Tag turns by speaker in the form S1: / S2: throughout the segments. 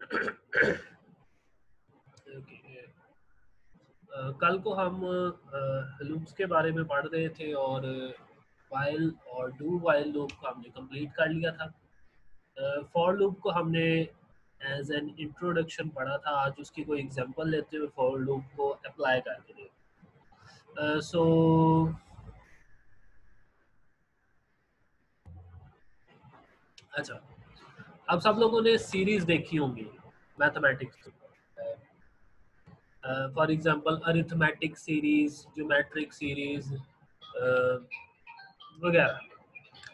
S1: Okay, कल को हम लूप्स के बारे में पढ़ रहे थे और वाइल और डू वाइल लूप को हमने कंप्लीट कर लिया था। फॉर लूप को हमने एज एन इंट्रोडक्शन पढ़ा था। आज उसकी कोई एग्जांपल लेते हुए फॉर लूप को अप्लाई करके देखते। सो अच्छा, अब सब लोगों ने सीरीज देखी होंगी मैथमेटिक्स की। For example arithmetic series, geometric series वगैरह।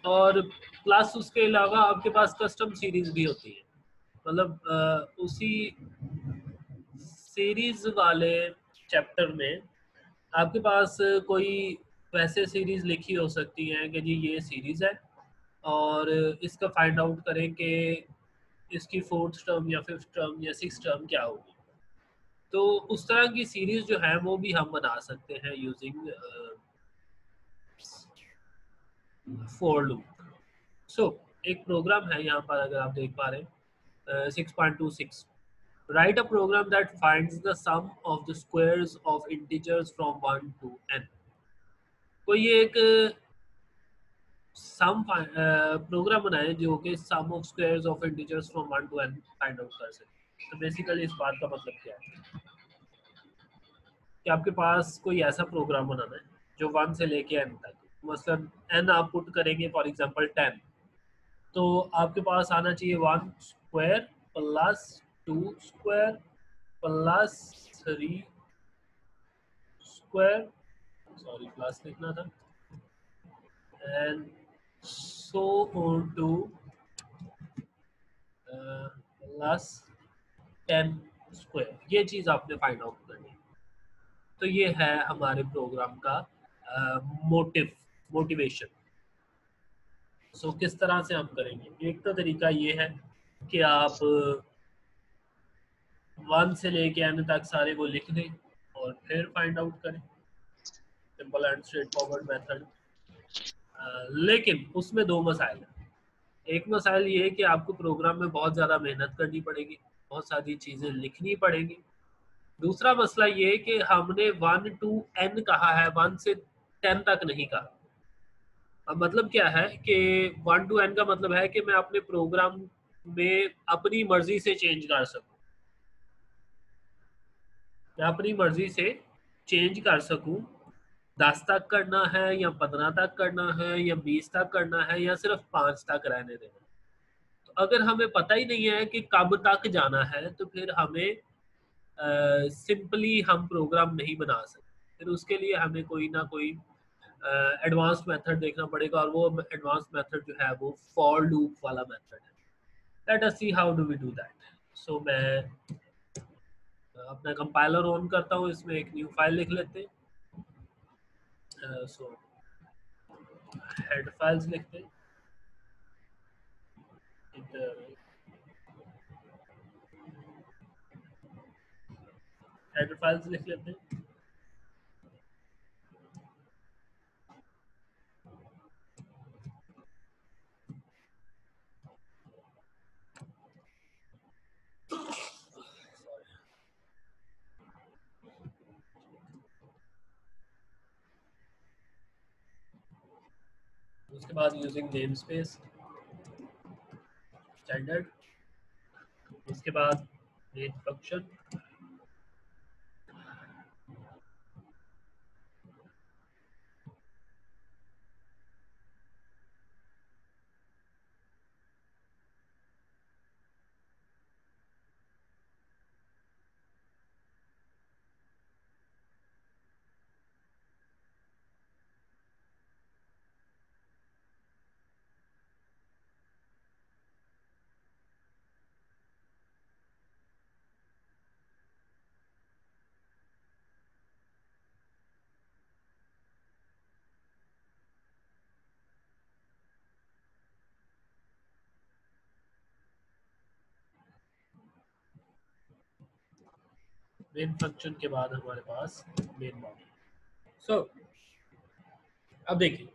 S1: और प्लस उसके अलावा आपके पास कस्टम सीरीज भी होती है। मतलब उसी सीरीज वाले चैप्टर में आपके पास कोई वैसे सीरीज लिखी हो सकती है कि जी ये सीरीज है और इसका फाइंड आउट करें कि इसकी फोर्थ टर्म या फिफ्थ टर्म या सिक्स टर्म क्या होगी। तो उस तरह की सीरीज जो है वो भी हम बना सकते हैं यूजिंग फॉर लूप। सो एक प्रोग्राम है यहाँ पर, अगर आप देख पा रहे हैं 6.26, write a program that finds the sum of the squares of integers from 1 to n। कोई एक सम प्रोग्राम बनाए जो कि sum of squares of integers from 1 to n find out कर सके। तो बेसिकली इस बात का मतलब क्या है कि आपके पास कोई ऐसा प्रोग्राम बनाना है जो 1 से लेके n तक, मसलन n आप पुट करेंगे फॉर एग्जांपल 10, तो आपके पास आना चाहिए 1 square plus 2 square plus 3 square, sorry plus लिखना था, and so on two plus 10 square. ये चीज़ आपने फाइंड आउट करनी है। तो ये है हमारे प्रोग्राम का मोटिवेशन। सो किस तरह से हम करेंगे, एक तो तरीका ये है कि आप 1 से लेके n तक सारे को लिख दें और फिर फाइंड आउट करें। Simple and straight forward method. लेकिन उसमें दो मसाइल हैं। एक मसाइल ये है कि आपको प्रोग्राम में बहुत ज़्यादा मेहनत करनी पड़ेगी, बहुत सारी चीज़ें लिखनी पड़ेंगी। दूसरा मसला ये है कि हमने 1 टू n कहा है, 1 से 10 तक नहीं कहा। अब मतलब क्या है कि 1 टू n का मतलब है कि मैं अपने प्रोग्राम में अपनी मर्जी से चेंज कर सकूं, मैं अपनी मर्जी से चेंज कर सकूं। 10 तक करना है या 15 तक करना है या 20 तक करना है या सिर्फ 5 तक रहने देना। तो अगर हमें पता ही नहीं है कि कब तक जाना है तो फिर हमें सिंपली हम प्रोग्राम नहीं बना सकते। फिर उसके लिए हमें कोई ना कोई एडवांस मेथड देखना पड़ेगा, और वो एडवांस मेथड जो है वो फॉर लूप वाला मेथड है। Let us see how do we do that. So मैं अपना कंपाइलर ऑन करता हूँ, इसमें एक न्यू फाइल लिख लेते हैं। सो हेड फाइल्स लिखते हैं, हेड फाइल्स लिख लेते हैं। उसके बाद यूजिंग नेम स्पेस स्टैंडर्ड, उसके बाद मेन फंक्शन, मेन फंक्शन के बाद हमारे पास मेन बॉडी। सो अब देखिए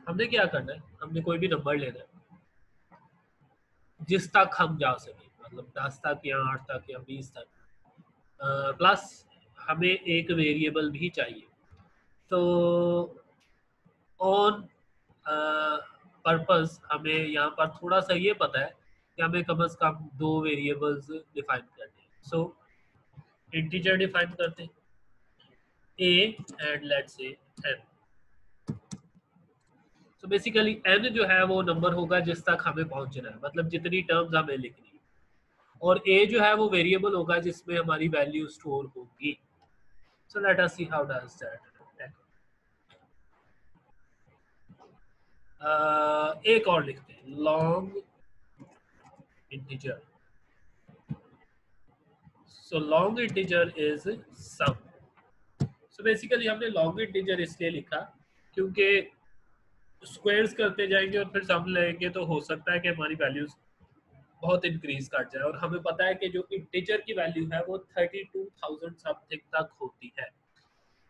S1: हमने क्या करना है, हमने कोई भी नंबर लेना है जिस तक हम जा सके। मतलब 10 तक या 8 तक या 20 तक, प्लस हमें एक वेरिएबल भी चाहिए। तो ऑन पर्पस हमें यहाँ पर थोड़ा सा ये पता है कि हमें कम से कम 2 वेरिएबल्स डिफाइन करने हैं। सो इंटीजर डिफाइन करते हैं a and let's say n। So basically n जो है वो नंबर होगा जिस तक हमें पहुंचना है, मतलब जितनी टर्म्स हमें लिखनी है, और a जो है वो वेरिएबल होगा जिसमें हमारी वैल्यू स्टोर होगी। So let us see how does that. एक और लिखते हैं long integer. So long integer is sum. So basically हमने लॉन्ग इंटीजर इसलिए लिखा क्योंकि स्क्वायर्स करते जाएंगे और फिर सम लेंगे तो हो सकता है कि हमारी वैल्यूज बहुत इंक्रीज कर जाए, और हमें पता है कि जो इंटीजर की वैल्यू है वो 32,000 समथिंग तक होती है।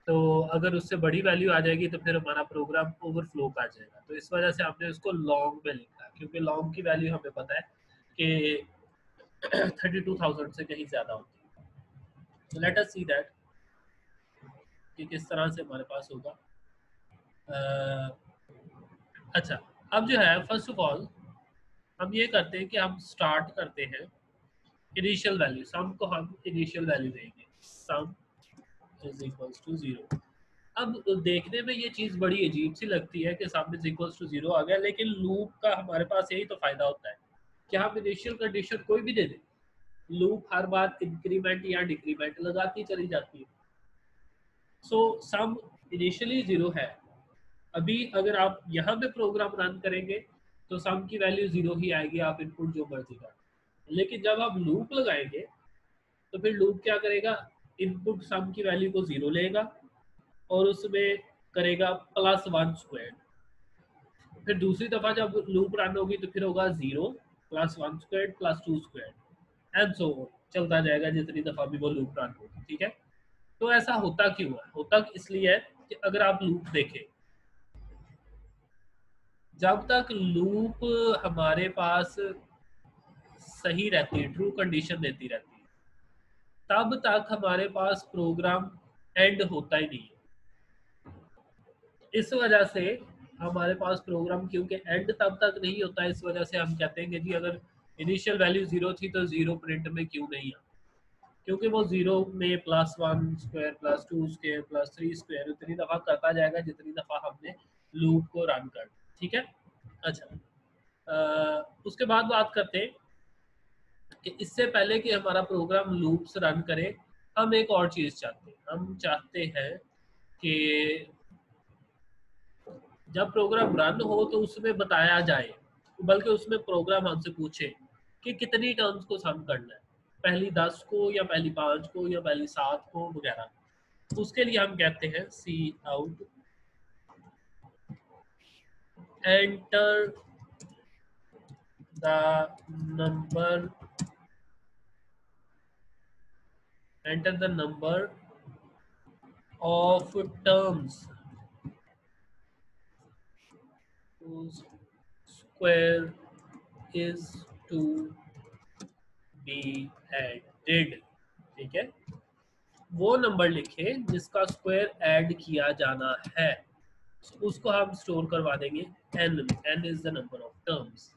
S1: तो अगर उससे बड़ी वैल्यू आ जाएगी तो फिर हमारा प्रोग्राम ओवरफ्लो कर जाएगा। तो इस वजह से हमने उसको लॉन्ग में लिखा, क्योंकि लॉन्ग की वैल्यू हमें पता है कि 32,000 से कहीं ज्यादा होती है। तो लेट अस सी दैट कि किस तरह से हमारे पास होगा। अच्छा, अब जो है फर्स्ट ऑफ ऑल हम ये करते हैं कि हम स्टार्ट करते हैं इनिशियल वैल्यू। सम को हम इनिशियल वैल्यू देंगे, सम इज इक्वल्स टू 0। अब देखने में ये चीज बड़ी अजीब सी लगती है कि सम इज इक्वल्स टू 0 आ गया, लेकिन लूप का हमारे पास यही तो फायदा होता है कि हम इनिशियल कंडीशन कोई भी दे दें, लूप हर बार इंक्रीमेंट या डिक्रीमेंट लगाती चली जाती है। सो सम इनिशियली 0 है। अभी अगर आप यहाँ पे प्रोग्राम रन करेंगे तो सम की वैल्यू 0 ही आएगी, आप इनपुट जो मर्जी कर। लेकिन जब आप लूप लगाएंगे तो फिर लूप क्या करेगा, इनपुट सम की वैल्यू को 0 लेगा और उसमें करेगा +1²। फिर दूसरी दफा जब लूप रन होगी तो फिर होगा 0 +1² +2² एंड सो चलता जाएगा जितनी दफा भी वो लूप रन होगी। ठीक है, तो ऐसा होता क्यों है? होता इसलिए है कि अगर आप लूप देखें, जब तक लूप हमारे पास सही रहती है, ट्रू कंडीशन देती रहती है, तब तक हमारे पास प्रोग्राम एंड होता ही नहीं है। इस वजह से हमारे पास प्रोग्राम क्योंकि एंड तब तक नहीं होता, इस वजह से हम कहते हैं कि जी अगर इनिशियल वैल्यू 0 थी तो 0 प्रिंट में क्यों नहीं आ, क्योंकि वो 0 में +1² +2² +3² उतनी दफा करता जाएगा जितनी दफा हमने लूप को रन कर। ठीक है, अच्छा, उसके बाद बात करते हैं कि इससे पहले कि हमारा प्रोग्राम लूप्स रन करे, हम एक और चीज चाहते हैं। हम चाहते हैं कि जब प्रोग्राम रन हो तो उसमें बताया जाए, बल्कि उसमें प्रोग्राम हमसे पूछे कि कितनी टर्म्स को सम करना है, पहली 10 को या पहली 5 को या पहली 7 को वगैरह। उसके लिए हम कहते हैं C out enter the number of terms whose square is to be added। ठीक है, वो नंबर लिखे जिसका स्क्वायर ऐड किया जाना है, उसको हम स्टोर करवा देंगे n में। n is the number of terms.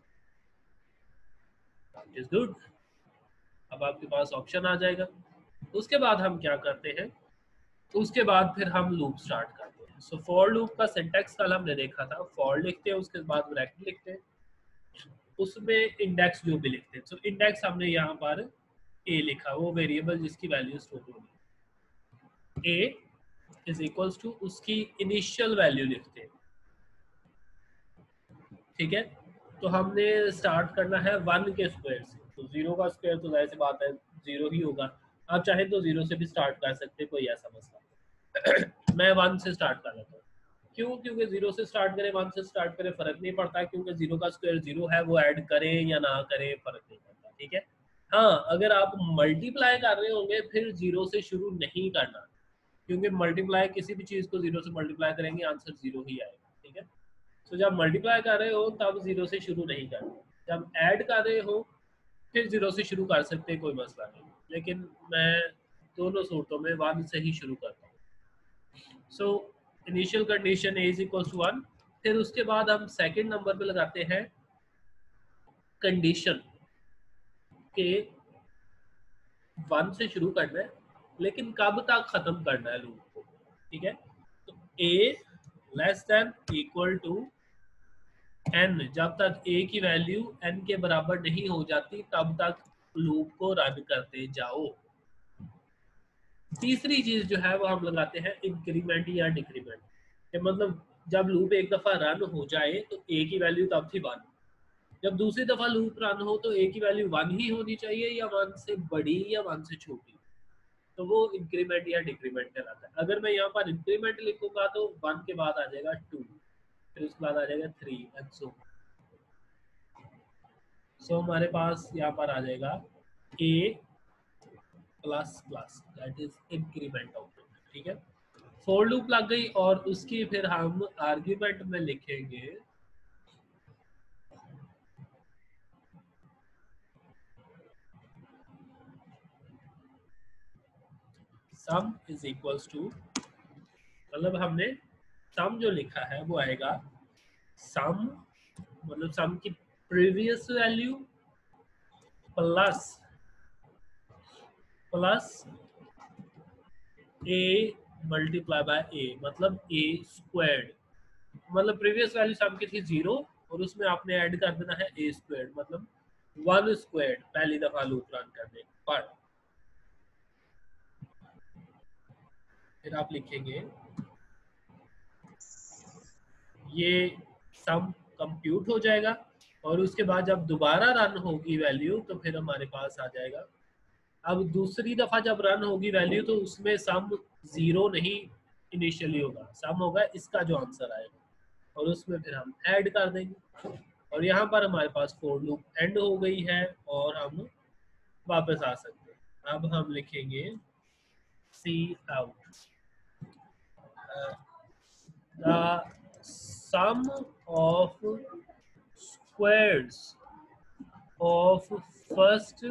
S1: It is good. अब आपके पास ऑप्शन आ जाएगा। उसके बाद हम क्या करते हैं, उसके बाद फिर हम लूप स्टार्ट करते हैं। सो फॉर लूप का सिंटैक्स कल हमने देखा था, फॉर लिखते हैं, उसके बाद ब्रैकेट लिखते हैं, उसमें इंडेक्स जो भी लिखते हैं। सो इंडेक्स हमने यहाँ पर a लिखा, वो वेरिएबल जिसकी वैल्यू स्टोर होगी। a इज इक्वल्स टू उसकी इनिशियल वैल्यू लिखते हैं। ठीक है, तो हमने स्टार्ट करना है 1 के स्क्वायर से, तो 0 का स्क्वायर तो जाहिर सी बात है 0 ही होगा। आप चाहे तो 0 से भी स्टार्ट कर सकते, कोई ऐसा मसला मैं 1 से स्टार्ट कर लेता हूँ। क्यों? क्योंकि 0 से स्टार्ट करें 1 से स्टार्ट करें फर्क नहीं पड़ता, क्योंकि 0 का स्क्वायर 0 है, वो ऐड करें या ना करें फर्क नहीं पड़ता। ठीक है, हाँ अगर आप मल्टीप्लाई कर रहे होंगे फिर 0 से शुरू नहीं करना, क्योंकि मल्टीप्लाई किसी भी चीज को 0 से मल्टीप्लाई करेंगे आंसर 0 ही आएगा। ठीक है, तो जब मल्टीप्लाई कर रहे हो तब 0 से शुरू नहीं करना, जब ऐड कर रहे हो फिर 0 से शुरू कर सकते हैं, कोई मसला नहीं, लेकिन मैं दोनों सूरतों में 1 से ही शुरू करता हूँ। So initial condition a is equal to 1, फिर उसके बाद हम सेकंड नंबर पे लगाते हैं कंडीशन के 1 से शुरू करना है, लेकिन कब तक खत्म करना है लूप को, ठीक है। तो a less than equal to n, जब तक a की वैल्यू n के बराबर नहीं हो जाती तब तक लूप को रन करते जाओ। तीसरी चीज जो है वो हम लगाते हैं इंक्रीमेंट या डिक्रीमेंट, मतलब जब लूप एक दफा रन हो जाए तो a की वैल्यू तब थी 1, जब दूसरी दफा लूप रन हो तो a की वैल्यू 1 ही होनी चाहिए या 1 से बड़ी या 1 से छोटी, तो वो इंक्रीमेंट या डिक्रीमेंट कहलाता है। अगर मैं यहाँ पर इंक्रीमेंट लिखूंगा तो 1 के बाद आ जाएगा 2, फिर उसके बाद आ जाएगा 3 एंड सो हमारे पास यहाँ पर आ जाएगा a plus plus, that is increment operator, ठीक है। फॉर लूप लग गई और उसकी फिर हम आर्ग्यूमेंट में लिखेंगे सम इज इक्वल्स टू, मतलब हमने सम जो लिखा है वो आएगा सम, मतलब सम की previous value plus plus a multiply by a, मतलब a स्क्वायर्ड, मतलब प्रीवियस वैल्यू सम की थी 0 और उसमें आपने ऐड कर देना है a स्क्वायर्ड, मतलब 1 स्क्वायर्ड पहली दफा लूप रन करने पर। फिर आप लिखेंगे ये सम कंप्यूट हो जाएगा और उसके बाद जब दोबारा रन होगी वैल्यू तो फिर हमारे पास आ जाएगा, अब दूसरी दफा जब रन होगी वैल्यू तो उसमें सम 0 नहीं इनिशियली होगा, सम होगा इसका जो आंसर आएगा और उसमें फिर हम ऐड कर देंगे और यहाँ पर हमारे पास फॉर लूप एंड हो गई है और हम वापस आ सकते हैं। अब हम लिखेंगे सी out the sum of squares of first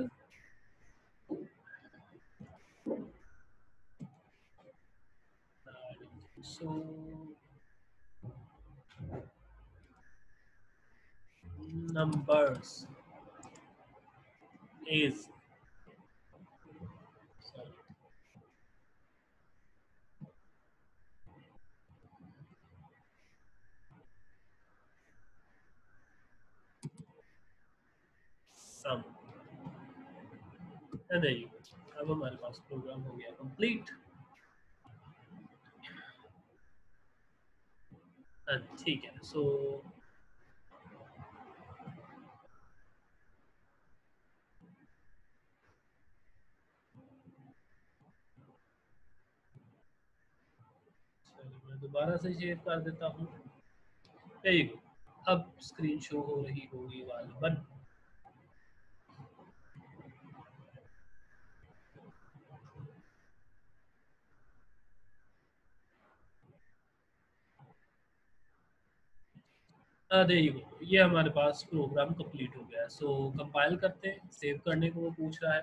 S1: so numbers is sorry, sum, and there you go. अब हमारे पास प्रोग्राम हो गया कंप्लीट। ठीक है, सो मैं दोबारा से शेयर कर देता हूँ, अब स्क्रीन शो हो रही होगी वाली बन। देखिए ये हमारे पास प्रोग्राम कंप्लीट हो गया है। सो कंपाइल करते हैं, सेव करने को वो पूछ रहा है,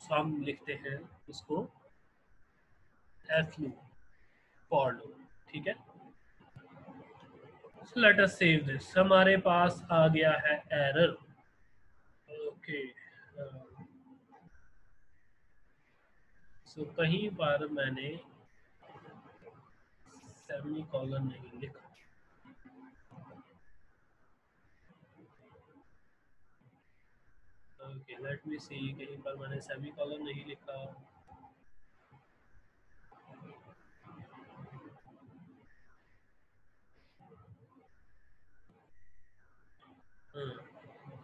S1: सो हम लिखते हैं इसको एफ लूप फॉर लूप, ठीक है। सो लेट अस सेव दिस, हमारे पास आ गया है एरर, ओके। सो कहीं पर मैंने सेमी कॉलन नहीं लिखा, ओके लेट मी सी, कहीं पर मैंने सेमी कॉलन नहीं लिखा,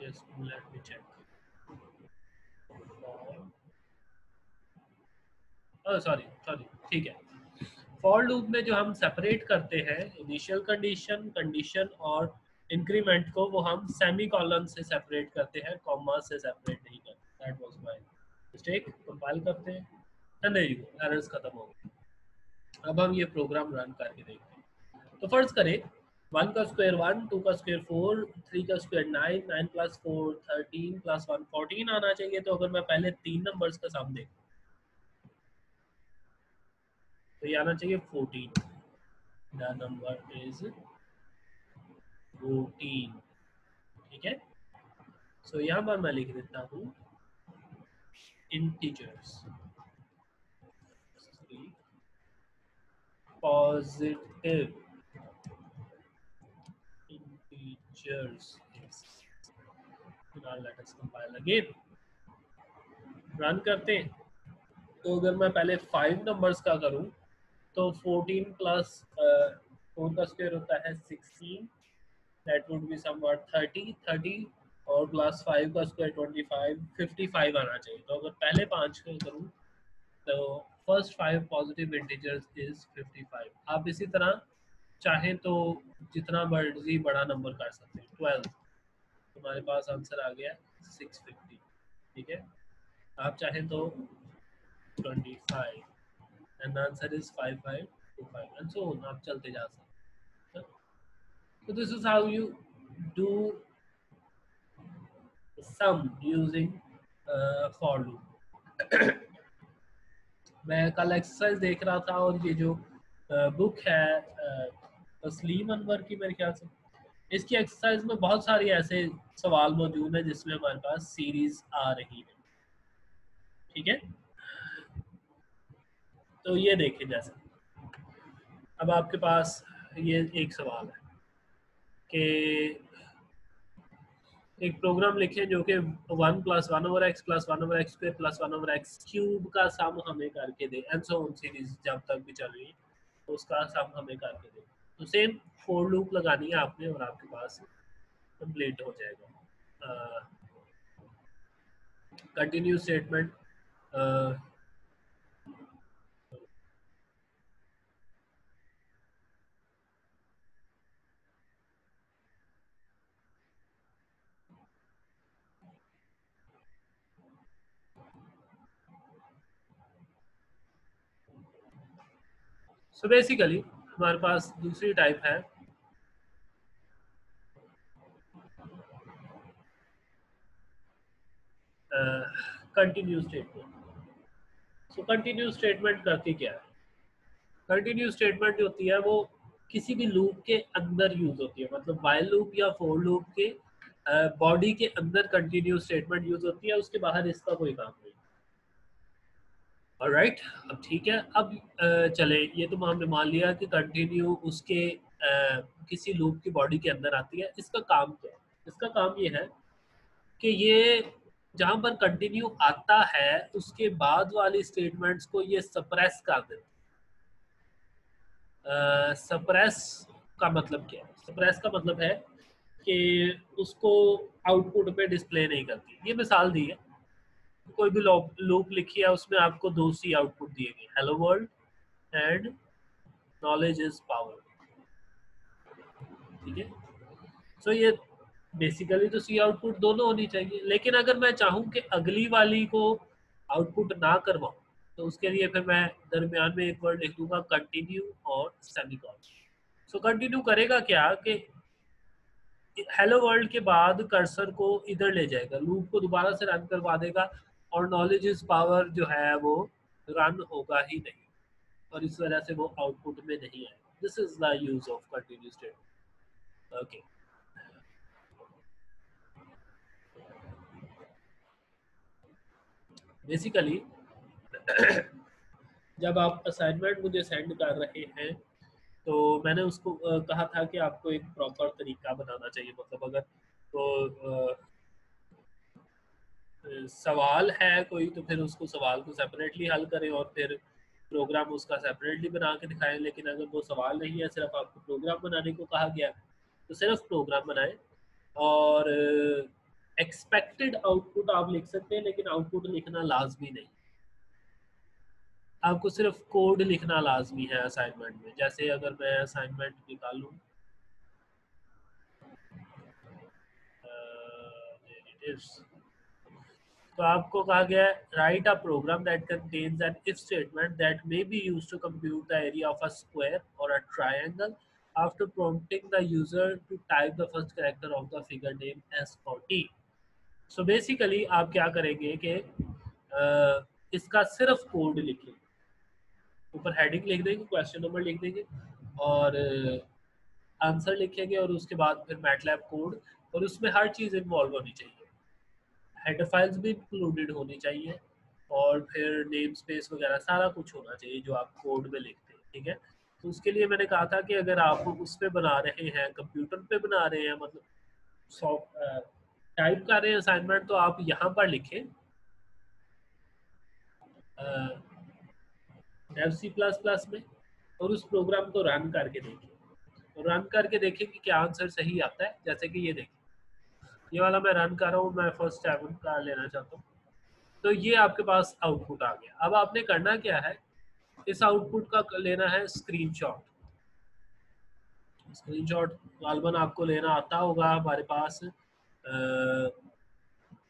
S1: just let me check, sorry sorry, ठीक है। फॉर लूप में जो हम सेपरेट करते हैं इनिशियल कंडीशन, कंडीशन और इंक्रीमेंट को, वो हम सेमी कॉलन से सेपरेट करते हैं, कॉमा से सेपरेट नहीं करते। That was my mistake. Compile करते हैं and there you go, errors खत्म हो गए। अब हम ये प्रोग्राम रन करके देखते हैं। तो फर्ज करें 1 का स्क्वायर 1, 2 का स्क्वायर 4, 3 का स्क्वायर 9, 9 प्लस 4 13 प्लस 1 14 आना चाहिए। तो अगर मैं पहले 3 नंबर्स का सम देखूं तो ये आना चाहिए 14। The number is 14। ठीक है, सो यहाँ पर मैं लिख देता हूँ integers, positive integers is, now let us compile again, run करते हैं। तो अगर मैं पहले 5 नंबर्स का करूं तो 14 प्लस 4 का स्क्वायर होता है 16, दैट वुड बी समवॉट 30, 30 और प्लस 5 का स्क्वायर 25, 55 आना चाहिए। तो अगर पहले 5 का करूं तो फर्स्ट 5 पॉजिटिव इंटीजर्स इज 55। आप इसी तरह चाहें तो जितना मर्जी बड़ा नंबर कर सकते हैं। 12, तुम्हारे पास आंसर आ गया 650। ठीक है, आप चाहें तो 25 and the answer is 5525 and so on, आप चलते जा सकते हैं। So this is how you do sum using for loop। मैं कल एक्सरसाइज देख रहा था और ये जो बुक है तस्लीम अनवर की, मेरे ख्याल से इसकी एक्सरसाइज में बहुत सारी ऐसे सवाल मौजूद है जिसमें हमारे पास सीरीज आ रही है। ठीक है, तो ये देखें, जैसे अब आपके पास ये एक सवाल है कि एक प्रोग्राम लिखे जो कि 1 plus 1/x plus 1/x square plus 1/x cube का सम हमें करके दे, एंड सो ऑन सीरीज जब तक भी चल रही है तो उसका सम हमें करके दे। तो सेम फोर लूप लगानी है आपने और आपके पास कंप्लीट हो जाएगा। कंटिन्यू स्टेटमेंट, सो बेसिकली हमारे पास दूसरी टाइप है continue statement. So continue statement करके क्या है? कंटिन्यू स्टेटमेंट जो होती है वो किसी भी लूप के अंदर यूज होती है, मतलब वाइल लूप या फोर लूप के बॉडी के अंदर कंटिन्यू स्टेटमेंट यूज होती है, उसके बाहर इसका कोई काम नहीं। ऑलराइट, अब ठीक है, अब चले, ये तो हमने मान लिया कि कंटिन्यू उसके किसी लूप की बॉडी के अंदर आती है। इसका काम क्या है? इसका काम ये है कि ये जहां पर कंटिन्यू आता है उसके बाद वाली स्टेटमेंट्स को ये सप्रेस कर देता है। सप्रेस का मतलब क्या है? सप्रेस का मतलब है कि उसको आउटपुट पे डिस्प्ले नहीं करती। ये मिसाल दी है, कोई भी लूप लिखी है उसमें आपको दो सी आउटपुट दिए गए, hello world and knowledge is power. ठीक है, सो ये बेसिकली तो सी आउटपुट दोनों होनी चाहिए, लेकिन अगर मैं चाहूँ कि अगली वाली को आउटपुट ना करवाऊँ तो उसके लिए फिर मैं दरमियान में एक वर्ड लिख दूंगा कंटिन्यू और सेमीकोलन। सो कंटिन्यू करेगा क्या कि हेलो वर्ल्ड के बाद कर्सर को इधर ले जाएगा, लूप को दोबारा से रन करवा देगा और नॉलेज इज पावर जो है वो रन होगा ही नहीं, और इस वजह से वो आउटपुट में नहीं आएगा। This is the use of continue statement. Okay, basically जब आप असाइनमेंट मुझे सेंड कर रहे हैं तो मैंने उसको कहा था कि आपको एक प्रॉपर तरीका बनाना चाहिए, मतलब अगर तो सवाल है कोई तो फिर उसको सवाल को सेपरेटली हल करें और फिर प्रोग्राम उसका सेपरेटली बना के दिखाएं। लेकिन अगर वो सवाल नहीं है, सिर्फ आपको प्रोग्राम बनाने को कहा गया तो सिर्फ प्रोग्राम बनाएं और एक्सपेक्टेड आउटपुट आप लिख सकते हैं, लेकिन आउटपुट लिखना लाजमी नहीं। आपको सिर्फ कोड लिखना लाजमी है असाइनमेंट में। जैसे अगर मैं असाइनमेंट निकालूं, तो आपको कहा गया है write a program that contains an if statement that may be used to compute the area of a square और a triangle after prompting the user to type the first character of the figure name as 40. So basically आप क्या करेंगे कि इसका सिर्फ code लिखें, ऊपर heading लिख देंगे, क्वेश्चन नंबर लिख देंगे और आंसर लिखेंगे और उसके बाद फिर मैटलैब कोड, और उसमें हर चीज़ इन्वॉल्व होनी चाहिए, हेडर फाइल्स भी इंक्लूडेड होनी चाहिए और फिर नेम स्पेस वगैरह सारा कुछ होना चाहिए जो आप कोड में लिखते हैं, ठीक है। तो उसके लिए मैंने कहा था कि अगर आप उस पर बना रहे हैं, कंप्यूटर पे बना रहे हैं, मतलब सॉफ्ट टाइप कर रहे हैं असाइनमेंट, तो आप यहाँ पर लिखें डेव सी प्लस प्लस में और उस प्रोग्राम को रन करके देखिए, और रन करके देखें कि क्या आंसर सही आता है। जैसे कि ये देखिए, ये वाला मैं रन कर रहा हूँ, मैं फर्स्ट टाइम का लेना चाहता हूँ, तो ये आपके पास आउटपुट आ गया। अब आपने करना क्या है, इस आउटपुट का लेना है स्क्रीनशॉट। स्क्रीनशॉट गालबन आपको लेना आता होगा, हमारे पास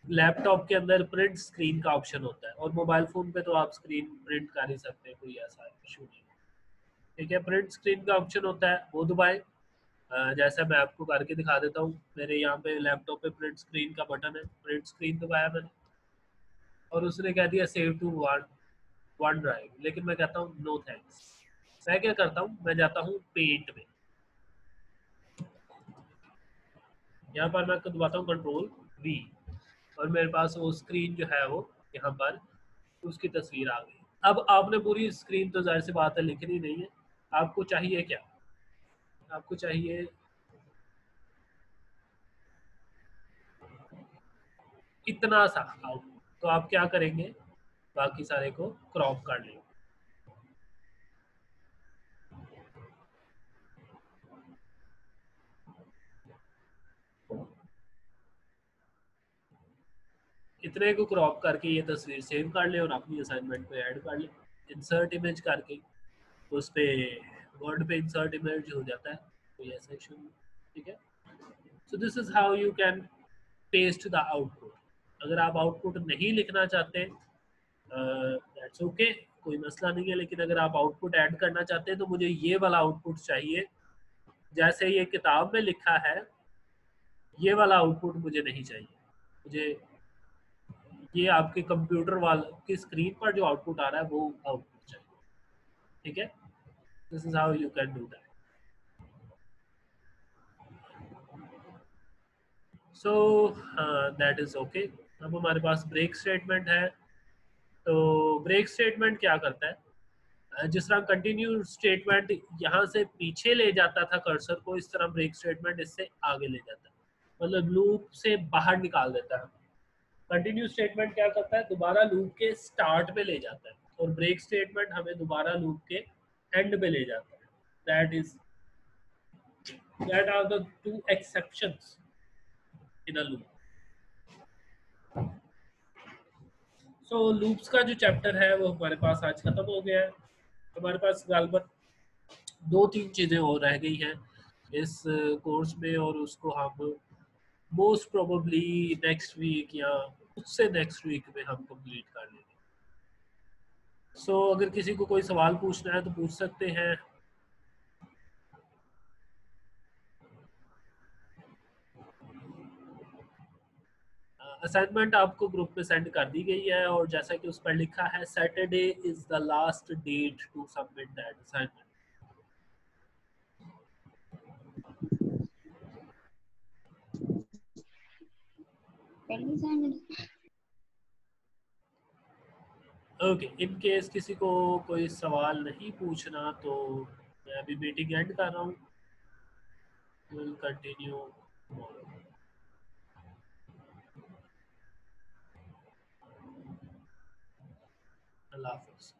S1: लैपटॉप के अंदर प्रिंट स्क्रीन का ऑप्शन होता है, और मोबाइल फोन पे तो आप स्क्रीन प्रिंट कर ही सकते हैं, कोई ऐसा इशू नहीं। ठीक है, प्रिंट स्क्रीन का ऑप्शन होता है, वो दबाएं। जैसा मैं आपको करके दिखा देता हूँ, मेरे यहाँ पे लैपटॉप पे प्रिंट स्क्रीन का बटन है, प्रिंट स्क्रीन दबाया मैंने और उसने कह दिया सेव टू वन ड्राइव, लेकिन मैं कहता हूँ नो थैंक्स। मैं क्या करता हूँ, मैं जाता हूँ पेंट में, यहाँ पर मैं दबाता हूँ कंट्रोल वी, और मेरे पास वो स्क्रीन जो है वो यहाँ पर उसकी तस्वीर आ गई। अब आपने पूरी स्क्रीन तो जाहिर सी बात है लिखनी नहीं है, आपको चाहिए क्या, आपको चाहिए इतना सा आउटपुट, तो आप क्या करेंगे, बाकी सारे को क्रॉप कर लेंगे। इतने को क्रॉप करके ये तस्वीर सेव कर ले और अपनी असाइनमेंट पे ऐड कर ले, इंसर्ट इमेज करके उस पे वर्ड पे इंसर्ट इमेज हो जाता है, कोई ऐसा इशू नहीं। ठीक है, so this is how you can paste the output. अगर आप आउटपुट नहीं लिखना चाहते, दैट्स ओके, कोई मसला नहीं है, लेकिन अगर आप आउटपुट ऐड करना चाहते हैं तो मुझे ये वाला आउटपुट चाहिए, जैसे ये किताब में लिखा है, ये वाला आउटपुट मुझे नहीं चाहिए। मुझे ये आपके कंप्यूटर वाले की स्क्रीन पर जो आउटपुट आ रहा है वो आउटपुट चाहिए। ठीक है, this is how you can do that. So that is okay. अब हमारे पास ब्रेक स्टेटमेंट है, तो ब्रेक स्टेटमेंट क्या करता है, जिस तरह कंटिन्यू स्टेटमेंट यहाँ से पीछे ले जाता था कर्सर को, इस तरह ब्रेक स्टेटमेंट इससे आगे ले जाता है, मतलब लूप से बाहर निकाल देता है। कंटिन्यू स्टेटमेंट क्या करता है, दोबारा लूप के स्टार्ट पे ले जाता है, और ब्रेक स्टेटमेंट हमें दोबारा लूप के एंड पे ले जाता है। That is that are the two exceptions in a loop. So loops का जो चैप्टर है वो हमारे पास आज खत्म हो गया है। हमारे पास गालबन दो तीन चीज़ें और रह गई हैं इस कोर्स में, और उसको हम मोस्ट प्रोबेबली नेक्स्ट वीक या उससे नेक्स्ट वीक में हम कंप्लीट कर लेंगे। अगर किसी को कोई सवाल पूछना है तो पूछ सकते हैं। असाइनमेंट आपको ग्रुप में सेंड कर दी गई है, और जैसा कि उस पर लिखा है, Saturday is the last date to submit that assignment. Okay, in case किसी को कोई सवाल नहीं पूछना तो मैं अभी मीटिंग एंड कर रहा हूँ, विल कंटिन्यू टुमारो। अल्लाह हाफिज़।